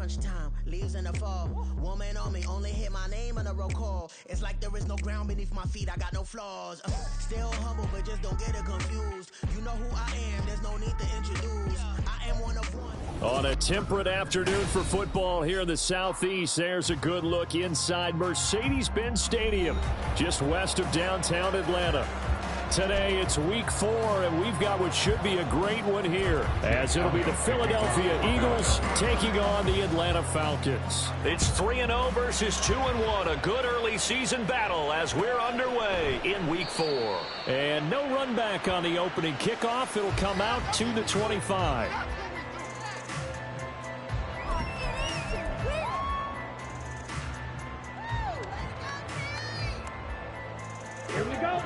crunch time, leaves in the fall. Woman on me, only hit my name on a roll call. It's like there is no ground beneath my feet, I got no flaws. Still humble, but just don't get it confused. You know who I am, there's no need to introduce. I am one of one. On a temperate afternoon for football here in the Southeast, there's a good look inside Mercedes-Benz Stadium, just west of downtown Atlanta. Today, it's week 4, and we've got what should be a great one here, as it'll be the Philadelphia Eagles taking on the Atlanta Falcons. It's 3-0 versus 2-1, a good early season battle as we're underway in week 4. And no run back on the opening kickoff. It'll come out to the 25. Here we go.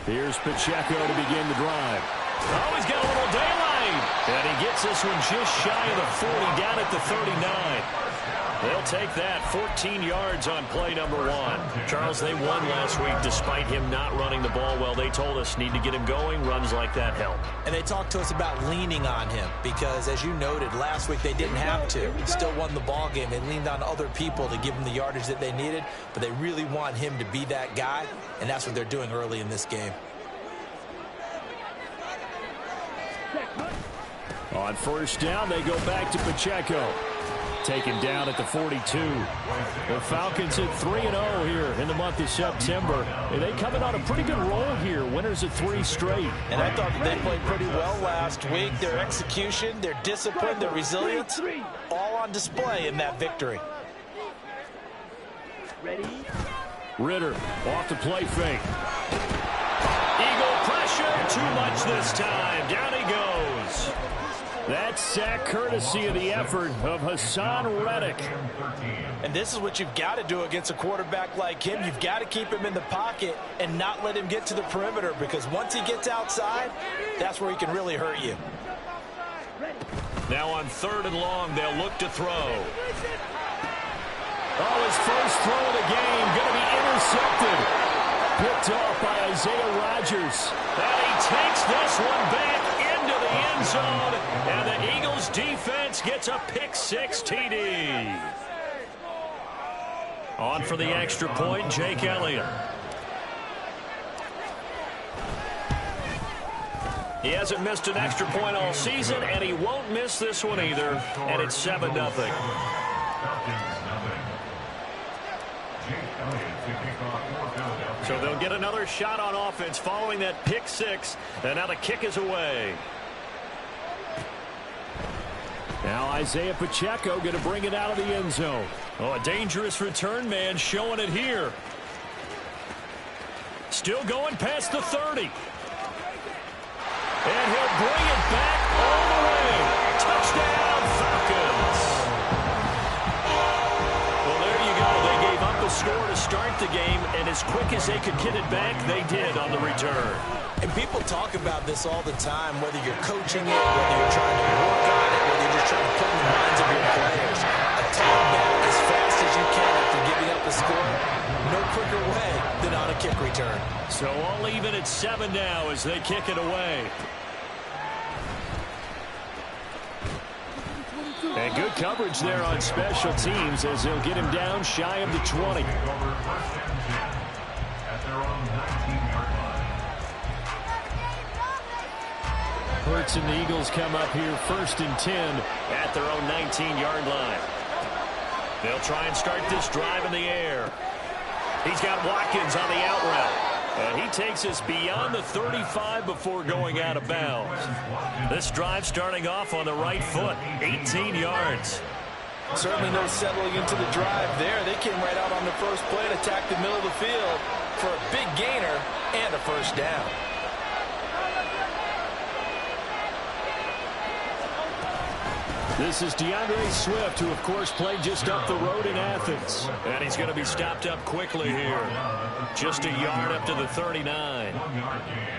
Here's Pacheco to begin the drive. Oh, he's got a little daylight. And he gets this one just shy of the 40, down at the 39. They'll take that 14 yards on play number 1. Charles, they won last week despite him not running the ball well. They told us need to get him going. Runs like that help. And they talked to us about leaning on him because, as you noted, last week they didn't have to. Still won the ball game. They leaned on other people to give them the yardage that they needed, but they really want him to be that guy, and that's what they're doing early in this game. On first down, they go back to Pacheco. Taken down at the 42. The Falcons at 3-0 here in the month of September. And they coming on a pretty good roll here. Winners of 3 straight. And I thought that they played pretty well last week. Their execution, their discipline, their resilience, all on display in that victory. Ready? Ritter off the play fake. Eagle pressure, too much this time. Down he goes. That sack courtesy of the effort of Hassan Reddick. And this is what you've got to do against a quarterback like him. You've got to keep him in the pocket and not let him get to the perimeter, because once he gets outside, that's where he can really hurt you. Now on 3rd and long, they'll look to throw. Oh, his first throw of the game going to be intercepted. Picked off by Isaiah Rodgers. And he takes this one back into the end zone, and the Eagles defense gets a pick-6 TD. On for the extra point, Jake Elliott. He hasn't missed an extra point all season, and he won't miss this one either, and it's 7-0. So they'll get another shot on offense following that pick-6, and now the kick is away. Now Isaiah Pacheco going to bring it out of the end zone. Oh, a dangerous return man showing it here. Still going past the 30. And he'll bring it back all the way. Touchdown, Falcons. Well, there you go. They gave up a score to start the game, and as quick as they could get it back, they did on the return. And people talk about this all the time, whether you're coaching it, whether you're trying to work on it, whether you're just trying to put in the minds of your players. Attack back as fast as you can after giving up the score. No quicker way than on a kick return. So all even at 7 now as they kick it away. And good coverage there on special teams as they'll get him down shy of the 20. Hurts and the Eagles come up here 1st and 10 at their own 19-yard line. They'll try and start this drive in the air. He's got Watkins on the out route. And he takes us beyond the 35 before going out of bounds. This drive starting off on the right foot, 18 yards. Certainly no settling into the drive there. They came right out on the first play and attacked the middle of the field for a big gainer and a first down. This is DeAndre Swift, who, of course, played just up the road in Athens. And he's going to be stopped up quickly here. Just a yard up to the 39.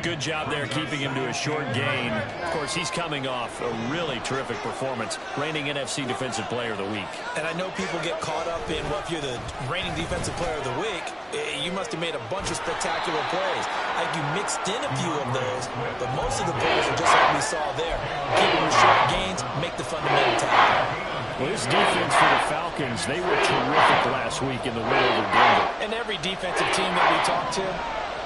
Good job there keeping him to a short gain. Of course, he's coming off a really terrific performance, reigning NFC Defensive Player of the Week. And I know people get caught up in, well, if you're the reigning Defensive Player of the Week, you must have made a bunch of spectacular plays. Like you mixed in a few of those, but most of the plays are just like we saw there. Keep them short gains, make the fundamental tackle. Well, this defense for the Falcons, they were terrific last week in the win over Denver. And every defensive team that we talk to,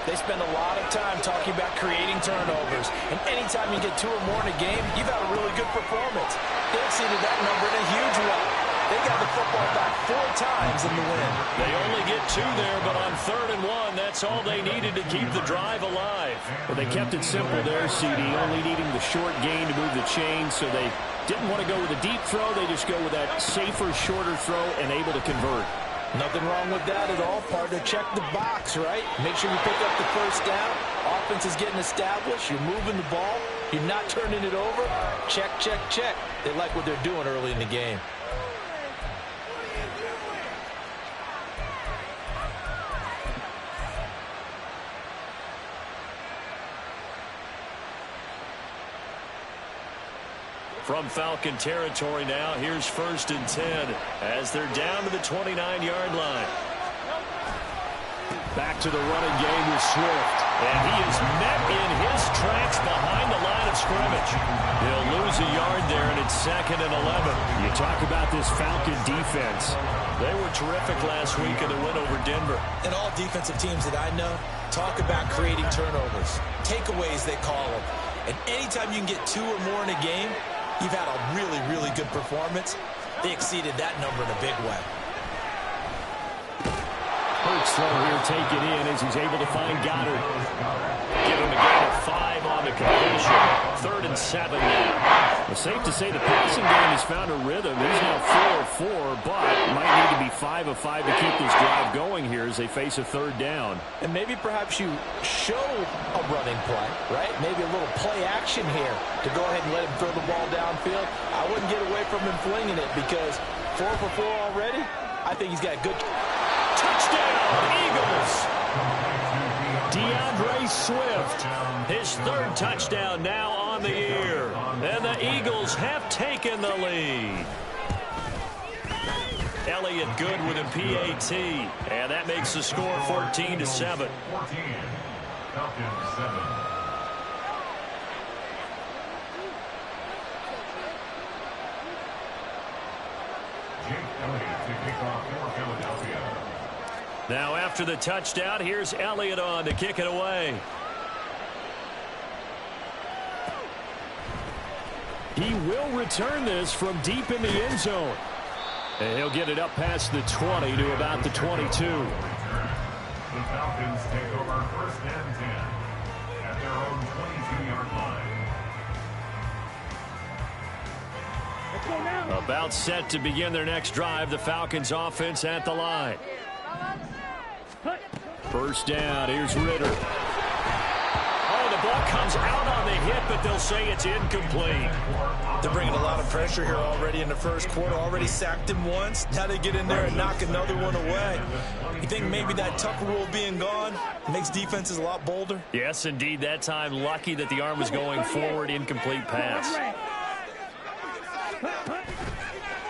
they spend a lot of time talking about creating turnovers. And anytime you get 2 or more in a game, you've had a really good performance. They exceeded that number in a huge way. They got the football back 4 times in the win. They only get 2 there, but on 3rd and 1, that's all they needed to keep the drive alive. But they kept it simple there, CD, only needing the short gain to move the chain, so they didn't want to go with a deep throw. They just go with that safer, shorter throw and able to convert. Nothing wrong with that at all. Part to check the box, right? Make sure you pick up the first down. Offense is getting established. You're moving the ball. You're not turning it over. Check, check, check. They like what they're doing early in the game. From Falcon territory now, here's 1st and 10 as they're down to the 29-yard line. Back to the running game with Swift. And he is met in his tracks behind the line of scrimmage. He'll lose a yard there, and it's 2nd and 11. You talk about this Falcon defense. They were terrific last week in the win over Denver. And all defensive teams that I know talk about creating turnovers. Takeaways, they call them. And anytime you can get 2 or more in a game, you've had a really, really good performance. They exceeded that number in a big way. Hurts throw here taken in as he's able to find Goddard. Give him a gain of 5 on the completion. 3rd and 7 now. It's safe to say the passing game has found a rhythm. He's now 4 of 4, but might need to be 5 of 5 to keep this drive going here as they face a 3rd down. And maybe perhaps you show a running play, right? Maybe a little play action here to go ahead and let him throw the ball downfield. I wouldn't get away from him flinging it because 4 for 4 already, I think he's got good. Touchdown, Eagles! DeAndre Swift, his 3rd touchdown now on the year. And the Eagles have taken the lead. Elliott good with a PAT. And that makes the score 14-7. 14. Falcons 7. Jake Elliott to kick off for Philadelphia. Now after the touchdown, here's Elliott on to kick it away. He will return this from deep in the end zone. And he'll get it up past the 20 to about the 22. The Falcons take over 1st and 10 at their own 22-yard line. About set to begin their next drive. The Falcons offense at the line. 1st down. Here's Ritter. Oh, the ball comes out on the hit, but they'll say it's incomplete. They're bringing a lot of pressure here already in the 1st quarter. Already sacked him once. Now they get in there and knock another one away. You think maybe that Tucker rule being gone makes defenses a lot bolder? Yes, indeed. That time, lucky that the arm was going forward. Incomplete pass.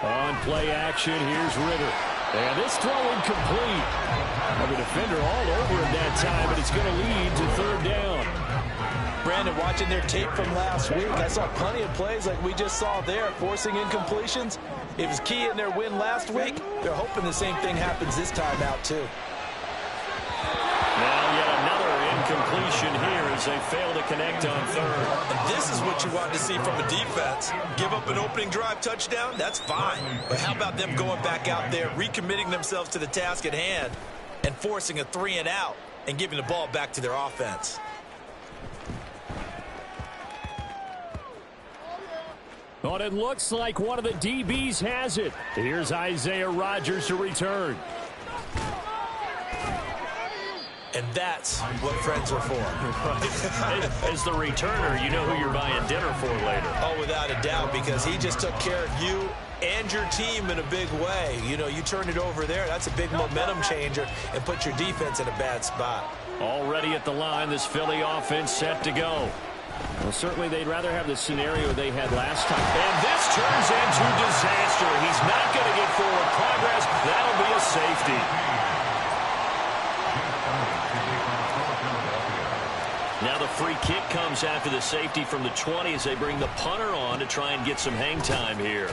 On play action, here's Ritter. And this throw incomplete. The defender all over him that time, but it's going to lead to 3rd down. Brandon, watching their tape from last week, I saw plenty of plays like we just saw there, forcing incompletions. It was key in their win last week. They're hoping the same thing happens this time out, too. Now yet another incompletion here as they fail to connect on 3rd. And this is what you want to see from a defense. Give up an opening drive touchdown, that's fine. But how about them going back out there, recommitting themselves to the task at hand, and forcing a 3 and out and giving the ball back to their offense? But it looks like one of the DBs has it. Here's Isaiah Rodgers to return. And that's what friends are for. As the returner, you know who you're buying dinner for later. Oh, without a doubt, because he just took care of you and your team in a big way. You know, you turn it over there, that's a big momentum changer and put your defense in a bad spot. Already at the line, this Philly offense set to go. Well, certainly they'd rather have the scenario they had last time. And this turns into disaster. He's not going to get forward progress. That'll be a safety. Now the free kick comes after the safety from the 20 as they bring the punter on to try and get some hang time here.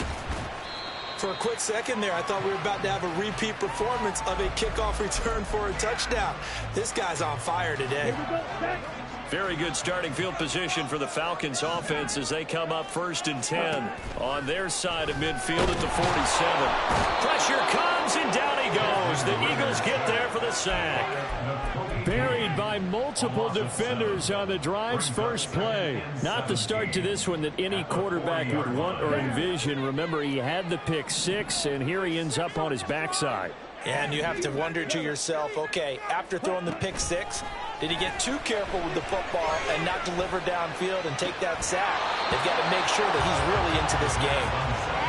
For a quick second there, I thought we were about to have a repeat performance of a kickoff return for a touchdown. This guy's on fire today. Very good starting field position for the Falcons offense as they come up 1st and 10 on their side of midfield at the 47. Pressure comes and down he goes. The Eagles get there for the sack. Buried by multiple defenders on the drive's first play. Not the start to this one that any quarterback would want or envision. Remember, he had the pick 6, and here he ends up on his backside. And you have to wonder to yourself, okay, after throwing the pick 6, did he get too careful with the football and not deliver downfield and take that sack? They've got to make sure that he's really into this game.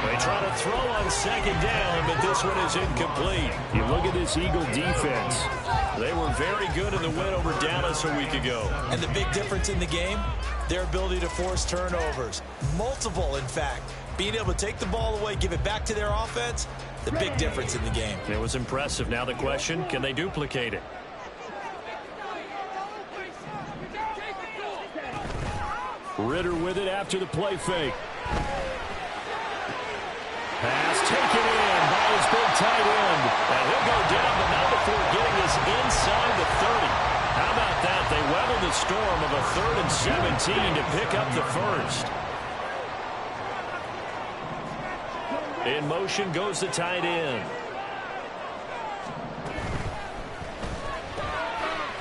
They try to throw on 2nd down, but this one is incomplete. You look at this Eagle defense. They were very good in the win over Dallas a week ago. And the big difference in the game, their ability to force turnovers. Multiple, in fact. Being able to take the ball away, give it back to their offense, the big difference in the game. It was impressive. Now the question, can they duplicate it? Ritter with it after the play fake. Pass taken in by his big tight end. And he'll go down, but not before getting this inside the 30. How about that? They weathered the storm of a 3rd and 17 to pick up the first. In motion goes the tight end.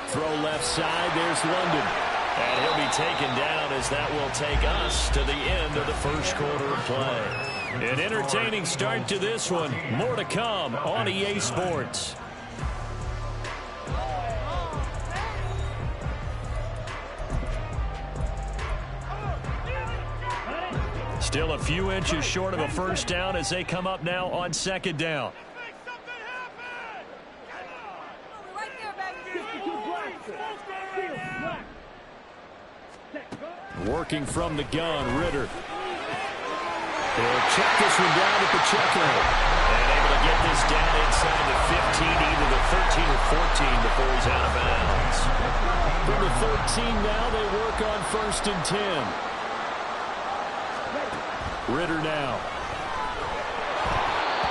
Throw left side. There's London. And he'll be taken down as that will take us to the end of the first quarter of play. An entertaining start to this one. More to come on EA Sports. Still a few inches short of a first down as they come up now on 2nd down. Working from the gun, Ritter. He'll check this one down at the checkpoint. And able to get this down inside the 15, either the 13 or 14 before he's out of bounds. From the 13 now, they work on 1st and 10. Ritter now.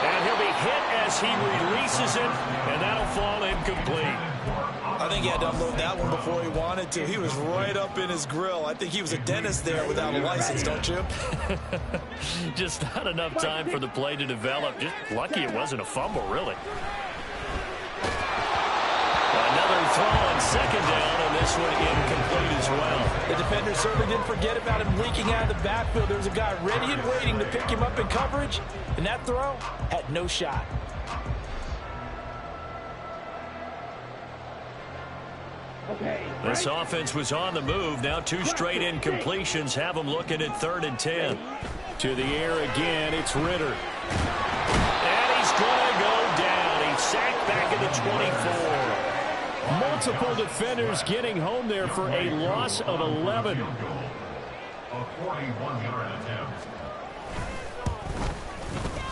And he'll be hit as he releases it, and that'll fall incomplete. I think he had to unload that one before he wanted to. He was right up in his grill. I think he was a dentist there without a license, don't you? Just not enough time for the play to develop. Just lucky it wasn't a fumble, really. Another throw on 2nd down, and this one incomplete as well. The defender certainly didn't forget about him leaking out of the backfield. There was a guy ready and waiting to pick him up in coverage, and that throw had no shot. This offense was on the move. Now 2 straight incompletions have them looking at 3rd and 10. To the air again, it's Ritter. And he's going to go down. He's sacked back at the 24. Multiple defenders getting home there for a loss of 11. A 41-yard attempt.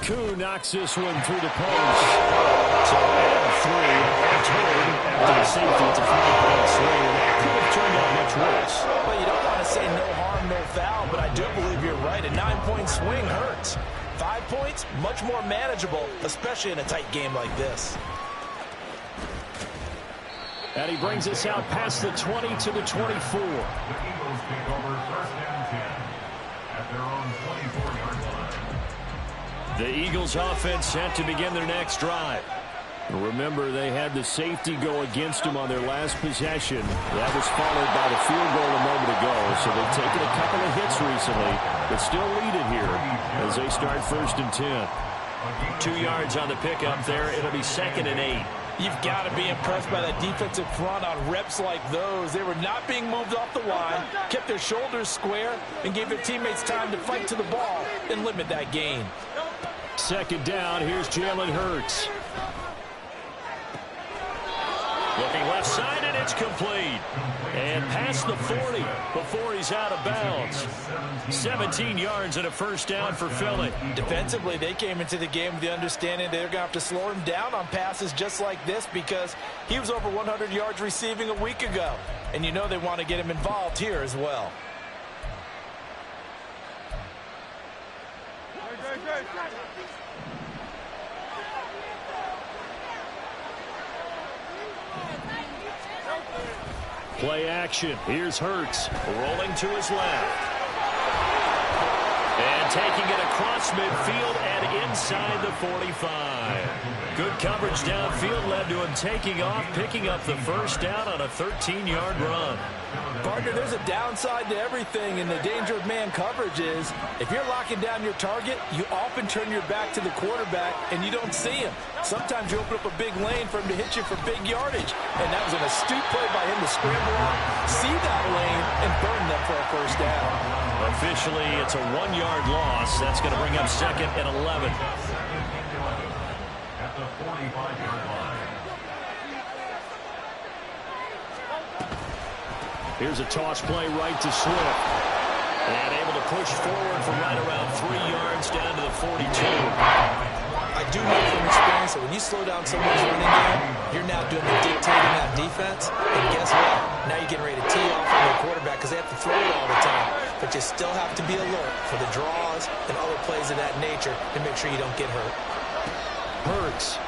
Koo knocks this one through the post. So and 3 are turned after the safety. It's a 5-point swing. That could have turned out much worse. Well, you don't want to say no harm, no foul, but I do believe you're right. A 9-point swing hurts. 5 points, much more manageable, especially in a tight game like this. And he brings us out past the 20 to the 24. The Eagles take over 1st and 10 at their own 24-yard line. The Eagles offense set to begin their next drive. Remember, they had the safety go against them on their last possession. That was followed by the field goal a moment ago, so they've taken a couple of hits recently, but still lead it here as they start 1st and 10. 2 yards on the pickup there. It'll be 2nd and 8. You've got to be impressed by that defensive front on reps like those. They were not being moved off the line, kept their shoulders square, and gave their teammates time to fight to the ball and limit that gain. 2nd down, here's Jalen Hurts. Looking left side, and pitch complete. And past the 40 before he's out of bounds. 17 yards and a first down for Philly. Defensively, they came into the game with the understanding they're going to have to slow him down on passes just like this because he was over 100 yards receiving a week ago. And you know they want to get him involved here as well. Play action. Here's Hurts rolling to his left. And taking it across midfield and inside the 45. Good coverage downfield led to him taking off, picking up the first down on a 13-yard run. Partner, there's a downside to everything, and the danger of man coverage is if you're locking down your target, you often turn your back to the quarterback and you don't see him. Sometimes you open up a big lane for him to hit you for big yardage, and that was an astute play by him to scramble out, see that lane, and burn them for a first down. Officially, it's a 1-yard loss. That's going to bring up second and 11. At the 45-yard line. Here's a toss play right to Swift. And able to push forward for right around 3 yards down to the 42. I do know from experience that when you slow down someone's running game, you're now doing the dictating that defense. And guess what? Now you're getting ready to tee off on their quarterback because they have to throw it all the time. But you still have to be alert for the draws and other plays of that nature to make sure you don't get hurt. Hurts.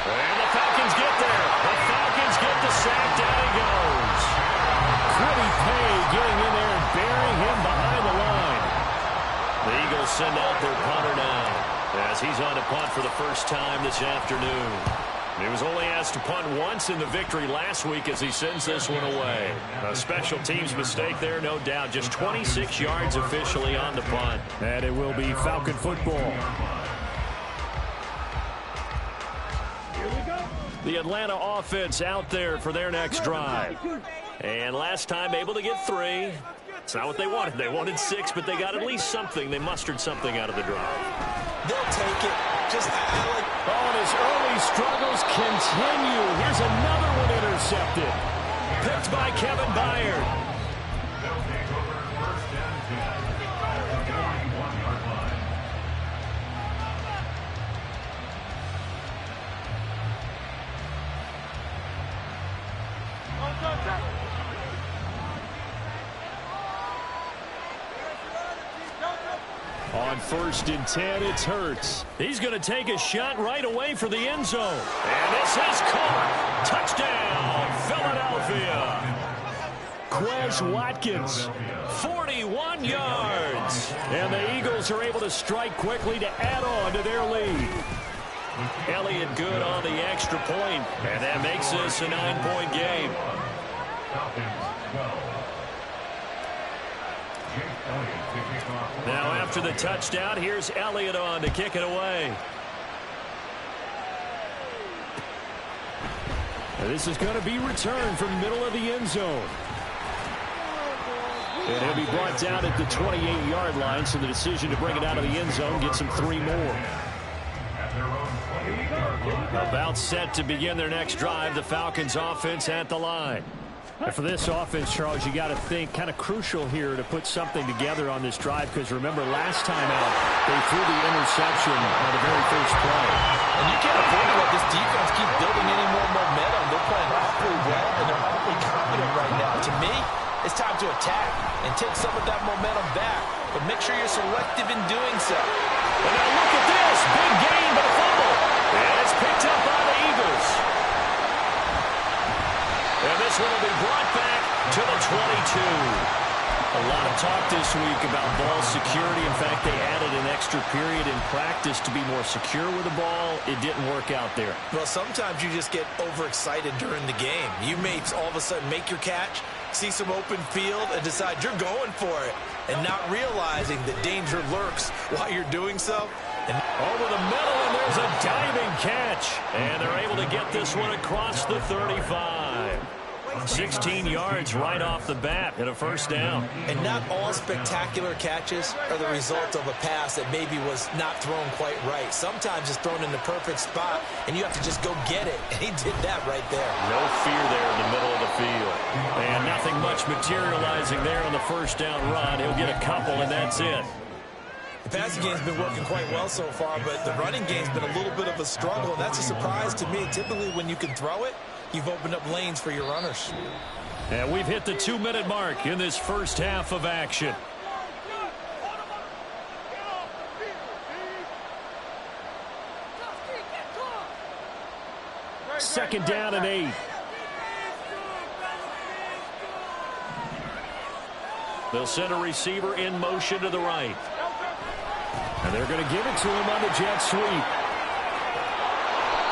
And the Falcons get there. The Falcons get the sack. Down he goes. Quiddy Pay getting in there and burying him behind the line. The Eagles send out their punter now as he's on to punt for the first time this afternoon. He was only asked to punt once in the victory last week as he sends this one away. A special teams mistake there, no doubt. Just 26 yards officially on the punt. And it will be Falcon football. The Atlanta offense out there for their next drive. And last time able to get 3. It's not what they wanted. They wanted 6, but they got at least something. They mustered something out of the drive. They'll take it. Just and his early struggles continue. Here's another one intercepted. Picked by Kevin Byard. They'll take over first and 10 at the 41-yard line. On first and 10, it's Hurts. He's going to take a shot right away for the end zone. And this is caught. Touchdown, Philadelphia. Quez Watkins, 41 yards. And the Eagles are able to strike quickly to add on to their lead. Elliott good on the extra point, and that makes this a 9-point game. Now after the touchdown, here's Elliott on to kick it away. And this is going to be returned from middle of the end zone. And he'll be brought down at the 28-yard line, so the decision to bring it out of the end zone gets him 3 more. About set to begin their next drive, the Falcons offense at the line. And for this offense, Charles, you got to think kind of crucial here to put something together on this drive, because remember last time out they threw the interception on the very first play. And you can't afford to let this defense keep building any more momentum. They're playing awfully well, and they're awfully confident right now. To me, it's time to attack and take some of that momentum back, but make sure you're selective in doing so. And now look at this. Big gain, but a fumble. And it's picked up by the Eagles. And this one will be brought back to the 22. A lot of talk this week about ball security. In fact, they added an extra period in practice to be more secure with the ball. It didn't work out there. Well, sometimes you just get overexcited during the game. You may all of a sudden make your catch, see some open field, and decide you're going for it, and not realizing that danger lurks while you're doing so. And over the middle, and there's a diving catch. And they're able to get this one across the 35. 16 yards right off the bat and a first down. And not all spectacular catches are the result of a pass that maybe was not thrown quite right. Sometimes it's thrown in the perfect spot, and you have to just go get it. And he did that right there. No fear there in the middle of the field. And nothing much materializing there on the first down run. He'll get a couple, and that's it. The passing game's been working quite well so far, but the running game's been a little bit of a struggle, and that's a surprise to me. Typically, when you can throw it, you've opened up lanes for your runners. And we've hit the 2-minute mark in this first half of action. Second down and 8. They'll send a receiver in motion to the right. And they're going to give it to him on the jet sweep.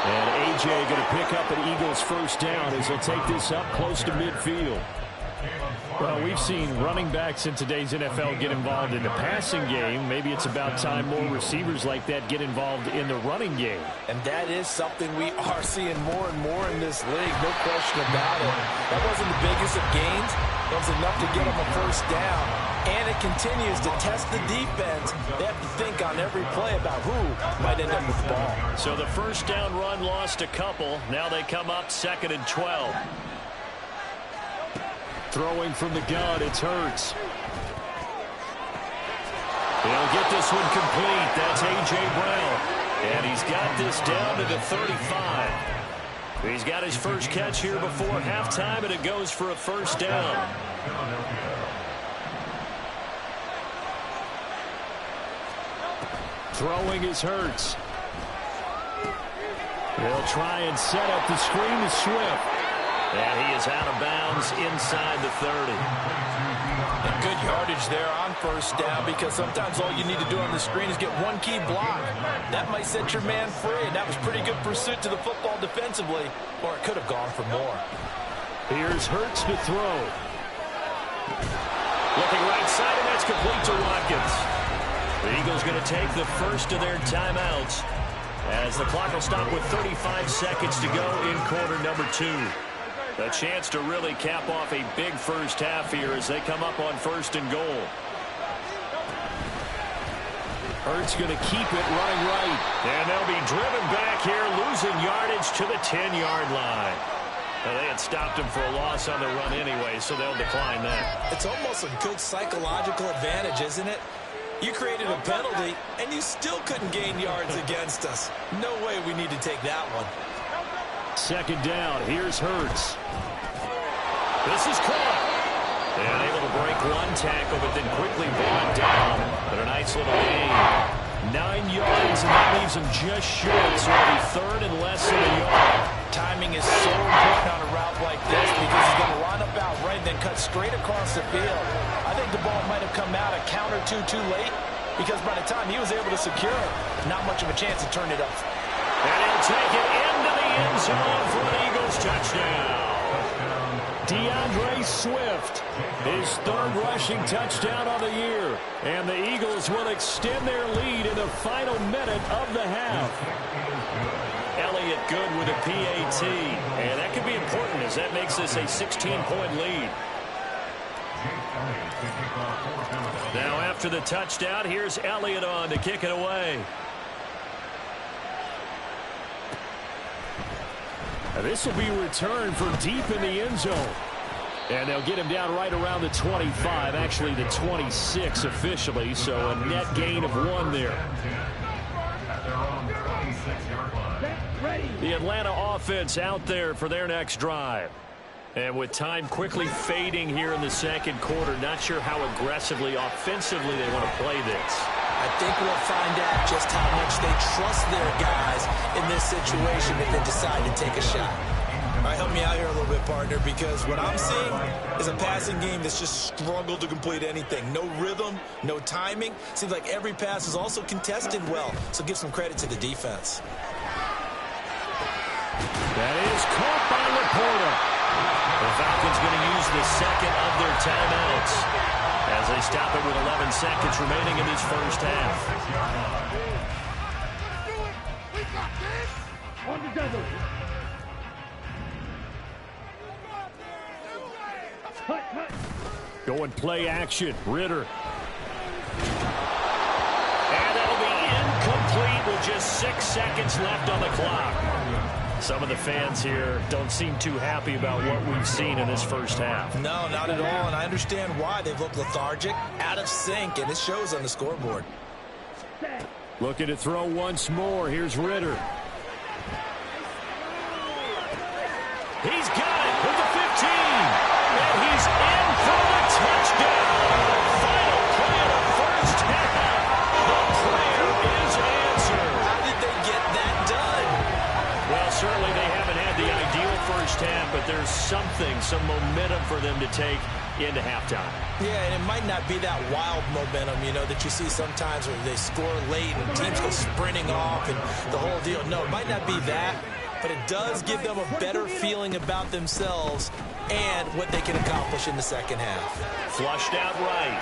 And A.J. going to pick up an Eagles first down as he'll take this up close to midfield. Well, we've seen running backs in today's NFL get involved in the passing game. Maybe it's about time more receivers like that get involved in the running game. And that is something we are seeing more and more in this league, no question about it. That wasn't the biggest of gains. That was enough to get them a first down. And it continues to test the defense. They have to think on every play about who might end up with the ball. So the first down run lost a couple. Now they come up 2nd and 12. Throwing from the gun, it's Hurts. He'll get this one complete. That's A.J. Brown. And he's got this down to the 35. He's got his first catch here before halftime, and it goes for a first down. Throwing is Hurts. They'll try and set up the screen to Swift. And he is out of bounds inside the 30. And good yardage there on first down, because sometimes all you need to do on the screen is get one key block. That might set your man free, and that was pretty good pursuit to the football defensively, or it could have gone for more. Here's Hurts to throw. Looking right side, and that's complete to Watkins. The Eagles going to take the first of their timeouts as the clock will stop with 35 seconds to go in quarter number 2. A chance to really cap off a big first half here as they come up on 1st and goal. Hurts going to keep it running right. And they'll be driven back here, losing yardage to the 10-yard line. Well, they had stopped him for a loss on the run anyway, so they'll decline that. It's almost a good psychological advantage, isn't it? You created a penalty, and you still couldn't gain yards against us. No way we need to take that one. Second down. Here's Hurts. This is caught. And able to break one tackle, but then quickly brought down. But a nice little gain. 9 yards, and that leaves him just short. So it'll be 3rd and less than a yard. Timing is so important on a route like this, because he's going to line up out right and then cut straight across the field. I think the ball might have come out a count or two too late, because by the time he was able to secure it, not much of a chance to turn it up. And he'll take it into the end zone for an Eagles touchdown. DeAndre Swift, his 3rd rushing touchdown of the year. And the Eagles will extend their lead in the final minute of the half. Elliott good with a PAT. And that could be important as that makes this a 16-point lead. Now after the touchdown, here's Elliott on to kick it away. This will be returned for deep in the end zone. And they'll get him down right around the 25, actually the 26 officially, so a net gain of 1 there. The Atlanta offense out there for their next drive. And with time quickly fading here in the second quarter, not sure how aggressively, offensively they want to play this. I think we'll find out just how much they trust their guys in this situation if they decide to take a shot. All right, help me out here a little bit, partner, because what I'm seeing is a passing game that's just struggled to complete anything. No rhythm, no timing. Seems like every pass is also contested well, so give some credit to the defense. That is caught by Laporta. The Falcons going to use the second of their timeouts as they stop it with 11 seconds remaining in this first half. Going play action. Ritter. And that'll be incomplete with just 6 seconds left on the clock. Some of the fans here don't seem too happy about what we've seen in this first half. No, not at all, and I understand why. They've looked lethargic, out of sync, and it shows on the scoreboard. Looking to throw once more. Here's Ritter. He's got it with the 15. And he's in for the touchdown. Final play of the first half. The prayer is answered. How did they get that done? Well, certainly they haven't had the ideal first half, but there's some momentum for them to take into halftime. Yeah, and it might not be that wild momentum, that you see sometimes where they score late and teams go sprinting off and the whole deal. No, it might not be that, but it does give them a better feeling about themselves and what they can accomplish in the second half. Flushed out right.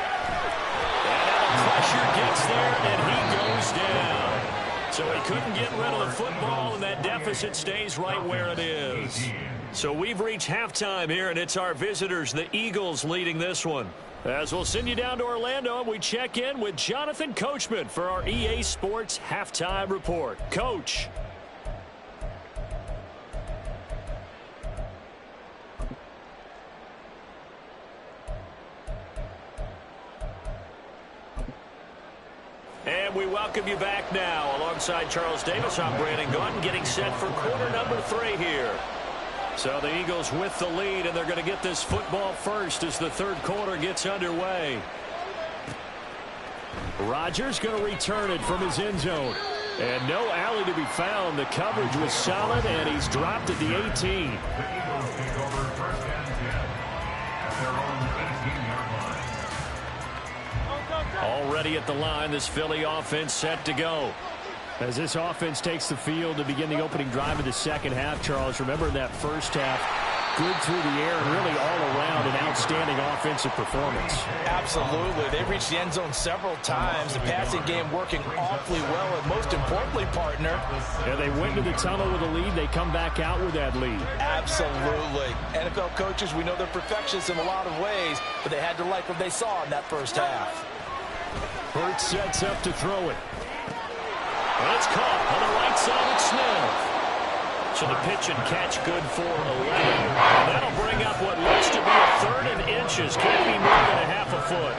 And now the pressure gets there, and he goes down. So he couldn't get rid of the football, and that deficit stays right where it is. So we've reached halftime here, and it's our visitors, the Eagles, leading this one. As we'll send you down to Orlando, and we check in with Jonathan Coachman for our EA Sports Halftime Report. Coach. And we welcome you back now. Alongside Charles Davis, I'm Brandon Gaudin, getting set for quarter number 3 here. So the Eagles with the lead, and they're going to get this football first as the third quarter gets underway. Rodgers going to return it from his end zone. And no alley to be found. The coverage was solid, and he's dropped at the 18. The Eagles take over first and 10 at their own 18-yard line. Already at the line, this Philly offense set to go. As this offense takes the field to begin the opening drive of the second half, Charles, remember in that first half, good through the air and really all around an outstanding offensive performance. Absolutely. They reached the end zone several times. The passing game working awfully well, and most importantly, partner. Yeah, they went to the tunnel with a lead. They come back out with that lead. Absolutely. NFL coaches, we know they're perfectionists in a lot of ways, but they had to like what they saw in that first half. Hurts sets up to throw it. And it's caught on the right side of Smith. So the pitch and catch good for 11. And that'll bring up what looks to be a third and inches. Can't be more than a half a foot.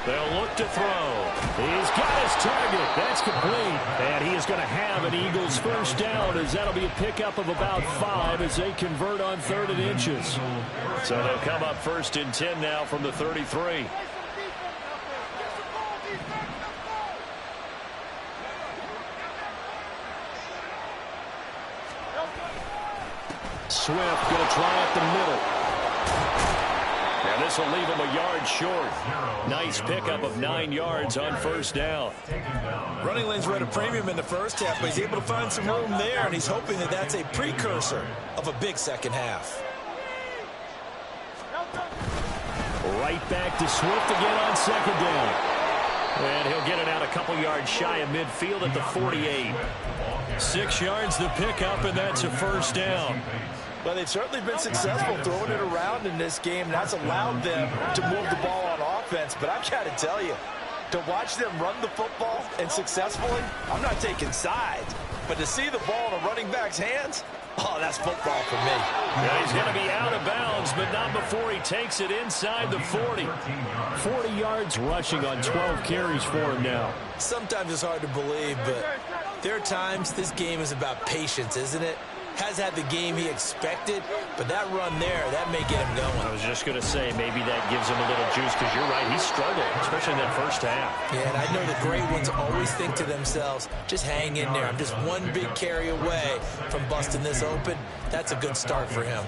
They'll look to throw. He's got his target. That's complete. And he is going to have an Eagles first down, as that'll be a pickup of about 5 as they convert on third and inches. So they'll come up first and 10 now from the 33. Swift going to try up the middle. And this will leave him a yard short. Nice pickup of 9 yards on first down. Running lanes were at a premium in the first half, but he's able to find some room there, and he's hoping that that's a precursor of a big second half. Right back to Swift again on second down. And he'll get it out a couple yards shy of midfield at the 48. 6 yards the pickup, and that's a first down. Well, they've certainly been successful throwing it around in this game. That's allowed them to move the ball on offense. But I've got to tell you, to watch them run the football and successfully, I'm not taking sides. But to see the ball in a running back's hands, oh, that's football for me. Yeah, he's going to be out of bounds, but not before he takes it inside the 40. 40 yards rushing on 12 carries for him now. Sometimes it's hard to believe, but there are times this game is about patience, isn't it? Has had the game he expected, but that run there, that may get him going. I was just going to say, maybe that gives him a little juice, because you're right, he struggled, especially in that first half. Yeah, and I know the great ones always think to themselves, just hang in there. I'm just one big carry away from busting this open. That's a good start for him.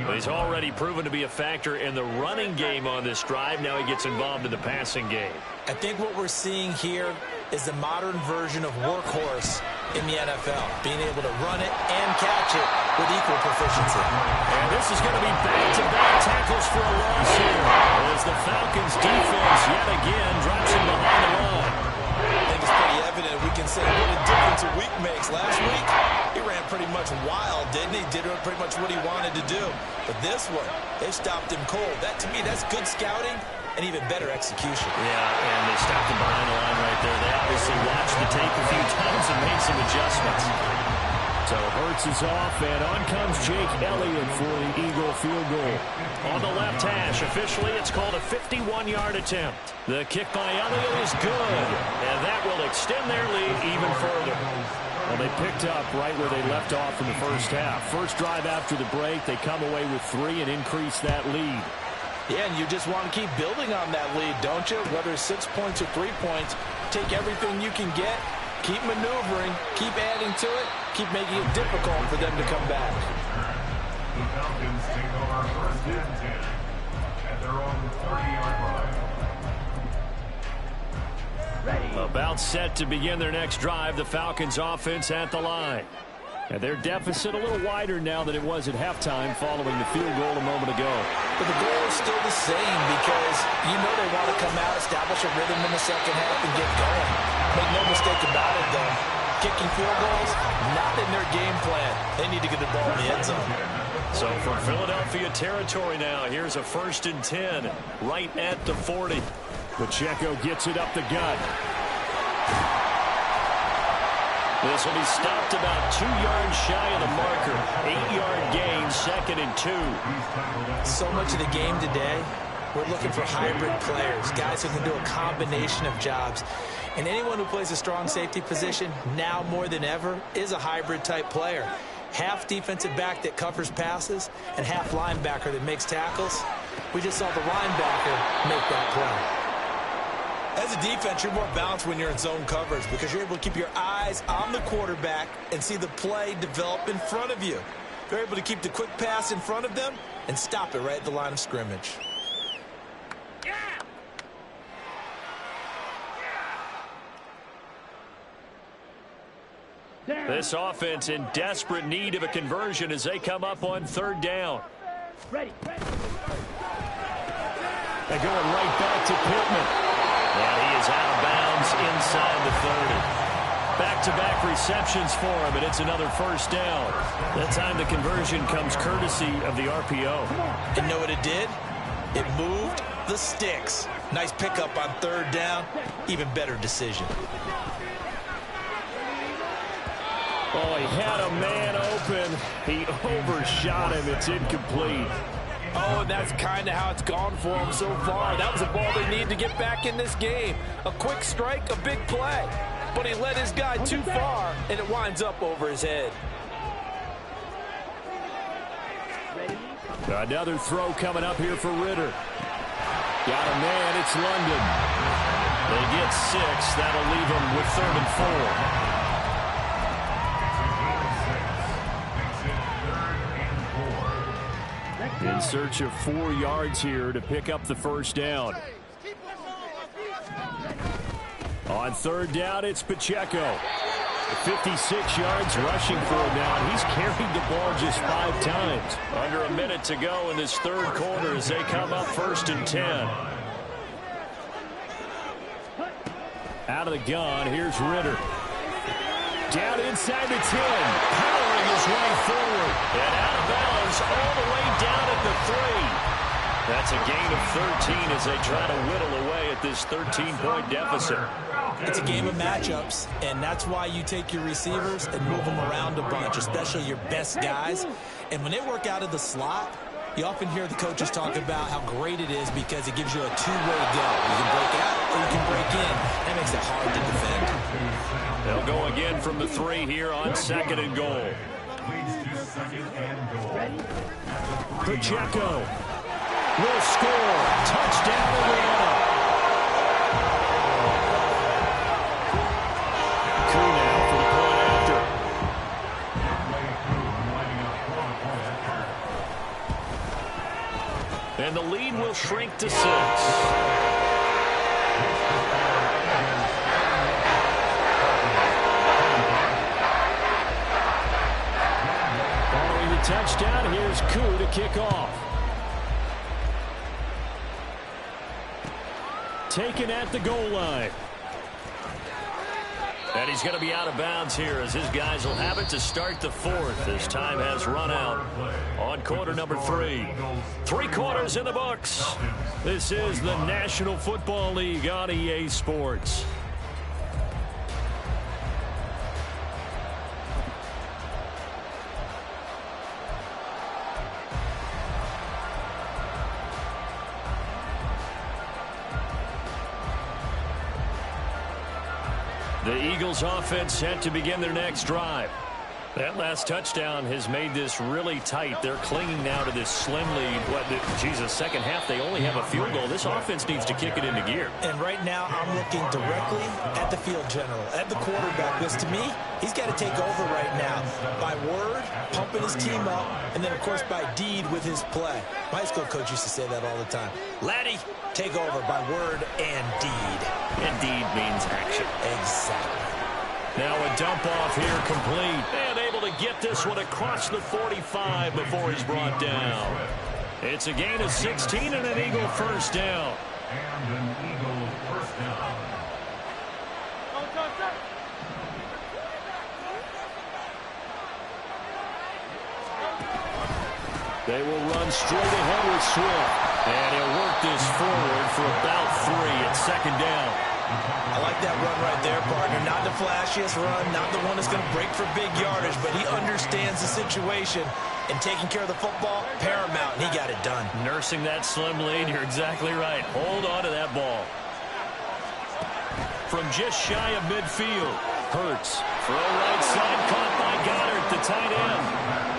Well, he's already proven to be a factor in the running game on this drive. Now he gets involved in the passing game. I think what we're seeing here is the modern version of workhorse in the NFL, being able to run it and catch it with equal proficiency. And this is going to be back-to-back tackles for a loss here, as the Falcons' defense yet again drops him behind the line. I think it's pretty evident. We can say what a difference a week makes. Last week, he ran pretty much wild, didn't he? Did pretty much what he wanted to do. But this one, they stopped him cold. That, to me, that's good scouting and even better execution. Yeah, and they stopped him behind the line right there. They obviously watched the tape a few times and made some adjustments. So Hurts is off, and on comes Jake Elliott for the Eagle field goal. On the left hash, officially it's called a 51-yard attempt. The kick by Elliott is good, and that will extend their lead even further. Well, they picked up right where they left off in the first half. First drive after the break, they come away with 3 and increase that lead. Yeah, and you just want to keep building on that lead, don't you? Whether it's 6 points or 3 points, take everything you can get. Keep maneuvering, keep adding to it, keep making it difficult for them to come back. The Falcons take over first and 10 at their own 30-yard line. About set to begin their next drive, the Falcons offense at the line. And their deficit a little wider now than it was at halftime following the field goal a moment ago. But the goal is still the same because you know they want to come out, establish a rhythm in the second half, and get going. Make no mistake about it, though. Kicking field goals, not in their game plan. They need to get the ball in the end zone. So from Philadelphia territory now, here's a 1st and 10 right at the 40. Pacheco gets it up the gut. This will be stopped about 2 yards shy of the marker. 8-yard gain, 2nd and 2. So much of the game today, we're looking for hybrid players, guys who can do a combination of jobs. And anyone who plays a strong safety position, now more than ever, is a hybrid-type player. Half defensive back that covers passes and half linebacker that makes tackles. We just saw the linebacker make that play. As a defense, you're more balanced when you're in zone coverage because you're able to keep your eyes on the quarterback and see the play develop in front of you. You're able to keep the quick pass in front of them and stop it right at the line of scrimmage. This offense in desperate need of a conversion as they come up on 3rd down. Ready. They're going right back to Pittman. And he is out of bounds inside the 30. Back-to-back receptions for him, and it's another 1st down. That time the conversion comes courtesy of the RPO. And know what it did? It moved the sticks. Nice pickup on 3rd down. Even better decision. Oh, he had a man open. He overshot him. It's incomplete. Oh, and that's kind of how it's gone for them so far. That was a ball they need to get back in this game. A quick strike, a big play. But he led his guy too far, and it winds up over his head. Another throw coming up here for Ritter. Got a man, it's London. They get 6. That'll leave them with 3rd and 4. In search of 4 yards here to pick up the 1st down. On 3rd down, it's Pacheco. 56 yards rushing for him now. He's carried the ball just 5 times. Under a minute to go in this 3rd quarter as they come up 1st and 10. Out of the gun, here's Ritter. Down inside the 10. Powering his way forward. And out of bounds all the way down at the 3. That's a gain of 13 as they try to whittle away at this 13-point deficit. It's a game of matchups, and that's why you take your receivers and move them around a bunch, especially your best guys. And when they work out of the slot, you often hear the coaches talk about how great it is because it gives you a two-way go. You can break out or you can break in. That makes it hard to defend. They'll go again from the 3 here on 2nd and goal. Pacheco will score. Touchdown, Atlanta. Coup now for the point after. And the lead will shrink to 6. Touchdown. Here's Koo to kick off. Taken at the goal line. And he's going to be out of bounds here as his guys will have it to start the fourth as time has run out on quarter number 3. 3 quarters in the books. This is the National Football League on EA Sports. The Eagles offense set to begin their next drive. That last touchdown has made this really tight. They're clinging now to this slim lead. Second half, they only have a field goal. This offense needs to kick it into gear. And right now, I'm looking directly at the field general, at the quarterback, because to me, he's got to take over right now. By word, pumping his team up, and then, of course, by deed with his play. My high school coach used to say that all the time. Laddie, take over by word and deed. And deed means action. Exactly. Now a dump off here complete. And able to get this one across the 45 before he's brought down. It's a gain of 16 and an Eagle first down. And an Eagle first down. They will run straight ahead with Swift. And he'll work this forward for about 3 at second down. I like that run right there, partner. Not the flashiest run, not the one that's going to break for big yardage, but he understands the situation, and taking care of the football, paramount, and he got it done. Nursing that slim lead, you're exactly right. Hold on to that ball. From just shy of midfield, Hurts. Throw right side, caught by Goddard, the tight end.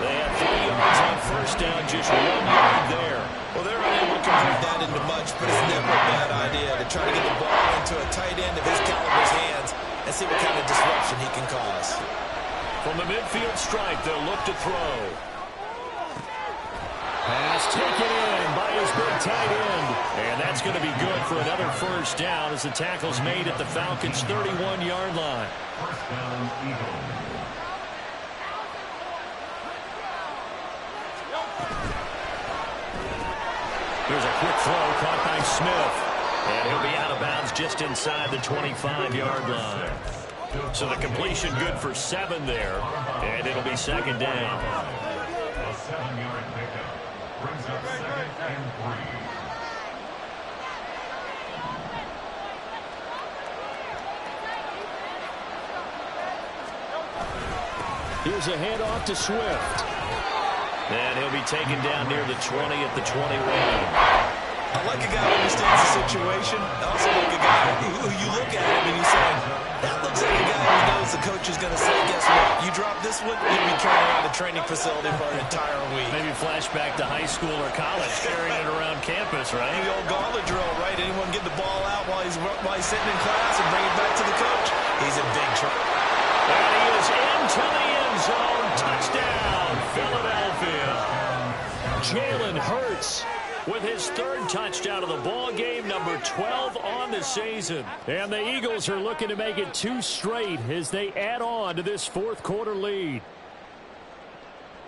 They have 3 yards on first down, just 1 yard there. Well, they're unable to convert that into much, but it's never a bad idea to try to get the ball into a tight end of his caliber's hands and see what kind of disruption he can cause. From the midfield stripe, they'll look to throw. Pass taken in by his big tight end. And that's going to be good for another first down as the tackle's made at the Falcons' 31-yard line. First down, Eagle. Here's a quick throw caught by Smith. And he'll be out of bounds just inside the 25-yard line. So the completion good for 7 there. And it'll be second down. A 7-yard pickup brings up 2nd and 3. Here's a handoff to Swift. And he'll be taken down near the 20 at the 21. I like a guy who understands the situation. I also like a guy who you look at him and you say, that looks like a guy who knows the coach is going to say, guess what? You drop this one, you'll be carrying around the training facility for an entire week. Maybe flashback to high school or college, carrying it around campus, right? The old gauntlet drill, right? Anyone get the ball out while he's sitting in class and bring it back to the coach? He's in big trouble. And he is into the end zone. Touchdown, Philadelphia. Jalen Hurts with his 3rd touchdown of the ball game, number 12 on the season. And the Eagles are looking to make it 2 straight as they add on to this 4th quarter lead.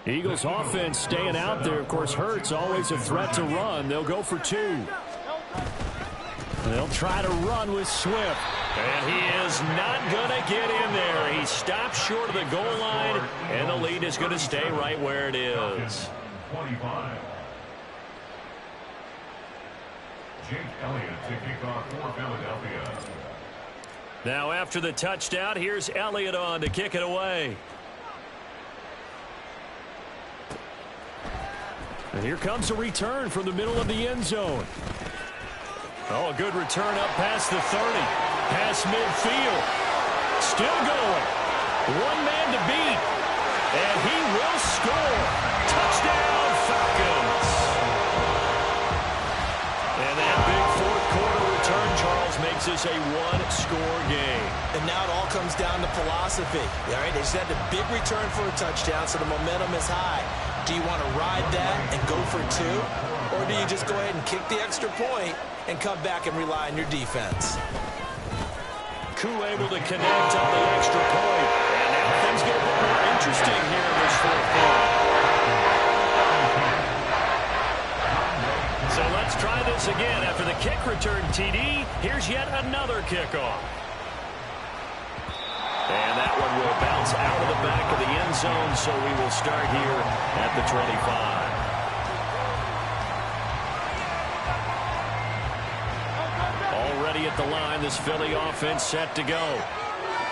Eagles offense staying out there. Of course, Hurts always a threat to run. They'll go for 2. They'll try to run with Swift. And he is not going to get in there. He stops short of the goal line, and the lead is going to stay right where it is. 25. Jake Elliott to kick off for Philadelphia. Now after the touchdown, here's Elliott on to kick it away. And here comes a return from the middle of the end zone. Oh, a good return up past the 30. Past midfield. Still going. 1 man to beat. And he will score. Touchdown, Falcons. And that big 4th quarter return, Charles, makes this a 1-score game. And now it all comes down to philosophy. All right, they just had a big return for a touchdown, so the momentum is high. Do you want to ride that and go for 2? Or do you just go ahead and kick the extra point and come back and rely on your defense? Koo able to connect on the extra point. And now things get a bit more interesting here in this 4th quarter. So let's try this again. After the kick return TD, here's yet another kickoff. It's out of the back of the end zone, so we will start here at the 25. Already at the line, this Philly offense set to go.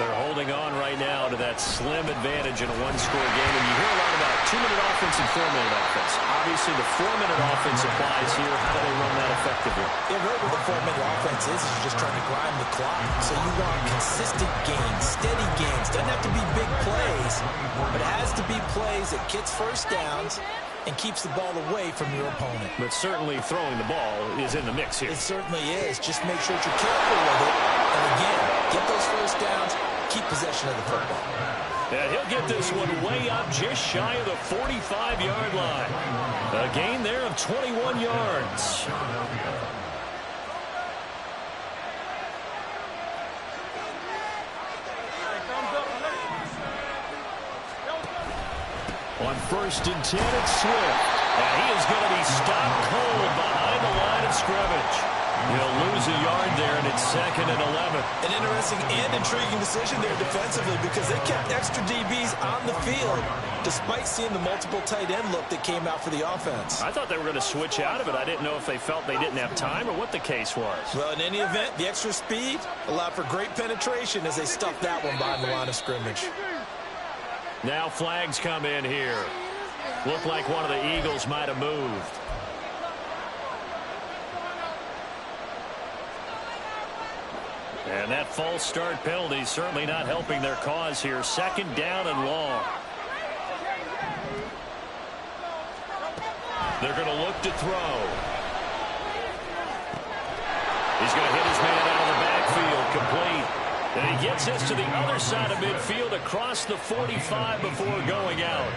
They're holding on right now to that slim advantage in a one-score game. And you hear a lot about 2-minute offense and 4-minute offense. Obviously, the 4-minute offense applies here. How do they run that effectively? Yeah, right where the 4-minute offense is you're just trying to grind the clock. So you want consistent gains, steady gains. Doesn't have to be big plays, but it has to be plays that gets first downs and keeps the ball away from your opponent. But certainly throwing the ball is in the mix here. It certainly is. Just make sure that you're careful with it. And again, get those first downs, keep possession of the football. And he'll get this one way up just shy of the 45-yard line. A gain there of 21 yards. On 1st and 10, it's Swift. And he is going to be stopped cold behind the line of scrimmage. He'll lose a yard there, and it's 2nd and 11. An interesting and intriguing decision there defensively because they kept extra DBs on the field despite seeing the multiple tight end look that came out for the offense. I thought they were going to switch out of it. I didn't know if they felt they didn't have time or what the case was. Well, in any event, the extra speed allowed for great penetration as they stuffed that one behind the line of scrimmage. Now flags come in here. Looked like one of the Eagles might have moved. And that false start penalty certainly not helping their cause here. 2nd down and long. They're going to look to throw. He's going to hit his man out of the backfield, complete. And he gets this to the other side of midfield across the 45 before going out.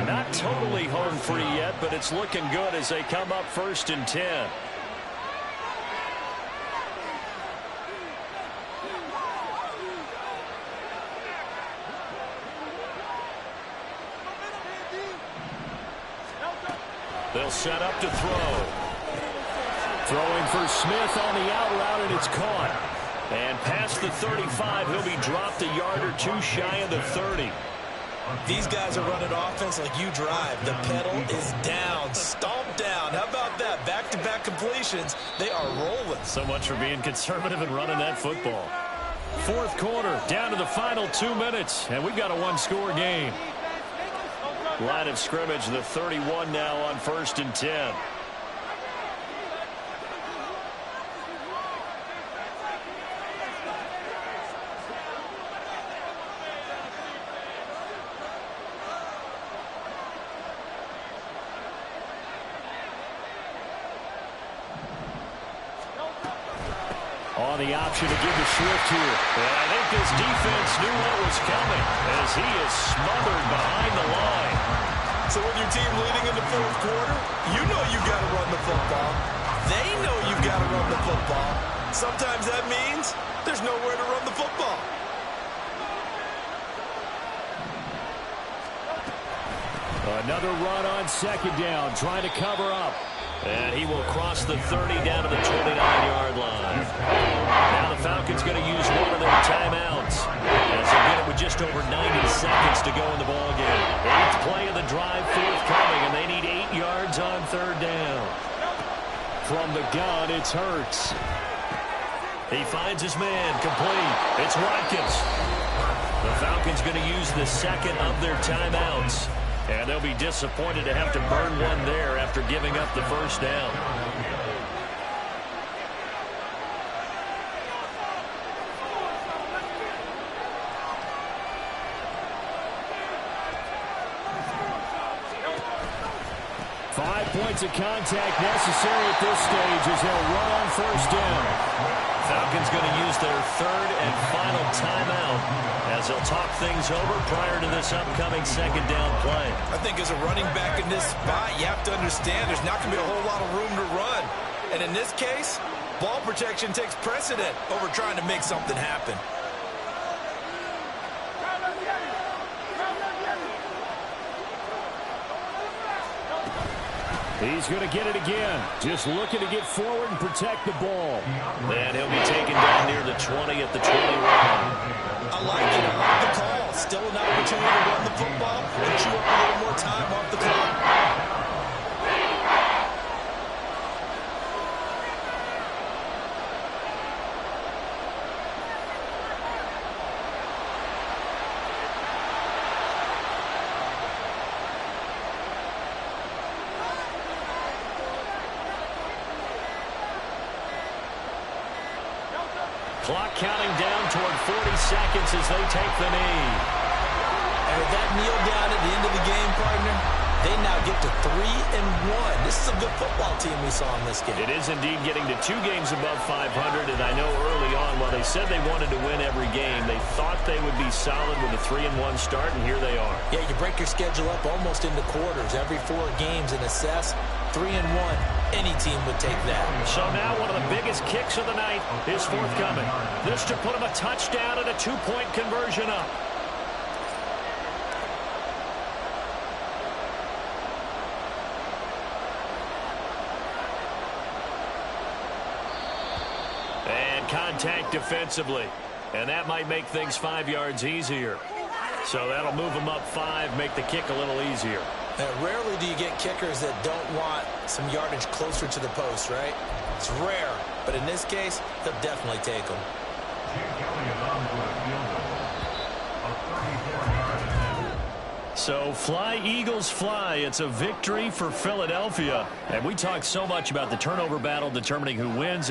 Not totally home free yet, but it's looking good as they come up 1st and 10. They'll set up to throw. Throwing for Smith on the out route, and it's caught. And past the 35, he'll be dropped a yard or two shy of the 30. These guys are running offense like you drive. The pedal is down, stomped down. How about that? Back-to-back completions. They are rolling. So much for being conservative and running that football. 4th quarter, down to the final 2 minutes, and we've got a one-score game. Line of scrimmage, the 31 now on 1st and 10. On the option to give to Swift here. And I think this defense knew what was coming as he is smothered behind the line. So with your team leading in the 4th quarter, you know you've got to run the football. They know you've got to run the football. Sometimes that means there's nowhere to run the football. Another run on 2nd down, trying to cover up. And he will cross the 30 down to the 29-yard line. Now the Falcons going to use one of their timeouts as they get it with just over 90 seconds to go in the ballgame. 8th play of the drive forthcoming, and they need 8 yards on 3rd down. From the gun, it's Hurts. He finds his man, complete. It's Watkins. The Falcons going to use the 2nd of their timeouts. And they'll be disappointed to have to burn one there after giving up the 1st down. Five points of contact necessary at this stage as they'll run on 1st down. Falcons going to use their 3rd and final timeout as they'll talk things over prior to this upcoming 2nd down play. I think as a running back in this spot, you have to understand there's not going to be a whole lot of room to run. And in this case, ball protection takes precedent over trying to make something happen. He's going to get it again. Just looking to get forward and protect the ball. And he'll be taken down near the 20 at the 21. I like it. I like the call. Clock counting down toward 40 seconds as they take the knee. And with that kneel down at the end of the game, partner, they now get to 3-1. This is a good football team we saw in this game. It is indeed getting to 2 games above 500, and I know early on, while they said they wanted to win every game, they thought they would be solid with a 3-1 start, and here they are. Yeah, you break your schedule up almost into quarters, every 4 games, and assess 3-1. Any team would take that. So now one of the biggest kicks of the night is forthcoming. This to put them a touchdown and a 2-point conversion up. And contact defensively. And that might make things 5 yards easier. So that'll move them up 5, make the kick a little easier. Now, rarely do you get kickers that don't want some yardage closer to the post, right? It's rare, but in this case, they'll definitely take them. So fly, Eagles, fly. It's a victory for Philadelphia. And we talked so much about the turnover battle determining who wins.